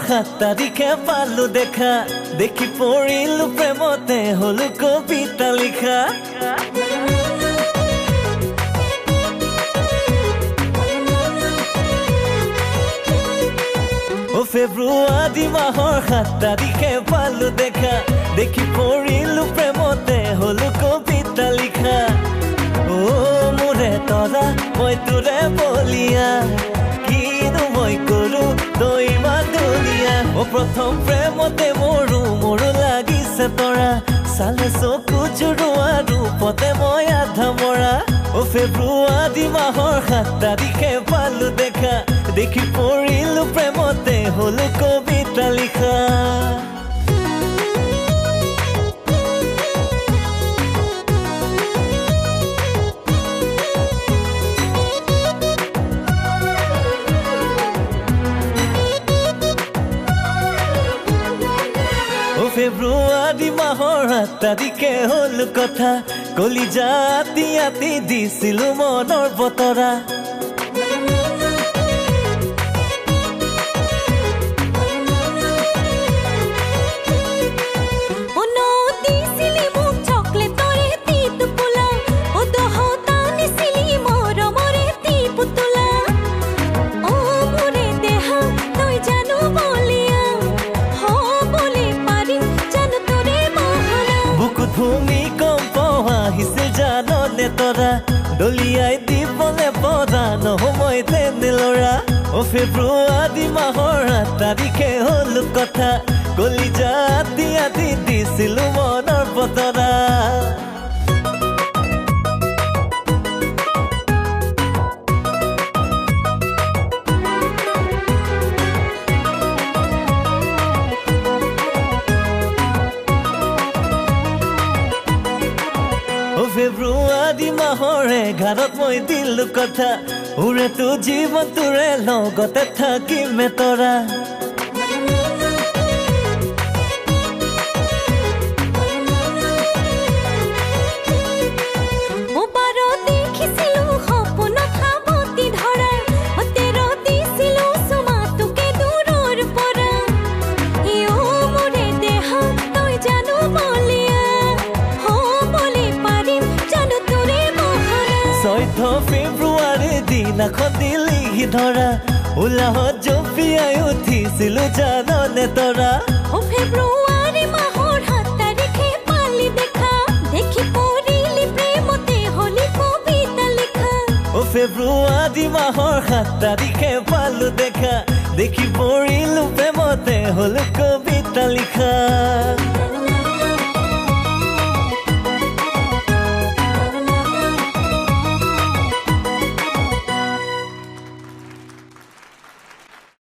7 তাৰিখে পালো দেখা দেখি পৰিলো প্ৰেমতে হলো কবিতা লিখা ও ফেব্ৰুৱাৰী মাহৰ 7 তাৰিখে পালো দেখা দেখি পৰিলো প্ৰেমতে হলো কবিতা লিখা ও মোৰে তৰা মই তোৰে বলিয়া কিনো মই কৰো তই মাদুলিয়া ও প্ৰথম প্ৰেমতে মোৰো লাগিছে তৰা চালে চকু জুৰুৱা ৰূপতে মই আধা মৰা ও ফেব্ৰুৱাৰী মাহৰ 7 তাৰিখে পালো দেখা দেখি পৰিলো প্ৰেমতে হলো কবিতা লিখা ফেব্ৰুৱাৰী মাহৰ 8 তাৰিখে হল কথা কলিজা আতি দিছিলো মনৰ বতৰা ভূমিকম্প আহিছিল জাননে তৰা দলিয়াই দিবলে পৰাণ সময় তেনে লৰা ও ফেব্ৰুৱাৰী মাহৰ 8 তাৰিখে হল কথা কলিজা আতি দিছিলো মনৰ বতৰা ফেব্ৰুৱাৰী মাহৰ 11 মই দিলো কথা উৰে তো জীৱন তোৰে লগতে থাকিমে তৰা ফেব্ৰুৱাৰী দিনাখন দিলি ধৰা উলাহত জপিয়াই উঠিছিলো জাননে তৰা ও ফেব্ৰুৱাৰী মাহৰ 7 তাৰিখে পালি দেখা দেখি পৰিলি প্ৰেমতে হলি কবিতা লিখা ও ফেব্ৰুৱাৰী মাহৰ 7 তাৰিখে পালো দেখা দেখি পৰিলো প্ৰেমতে হলো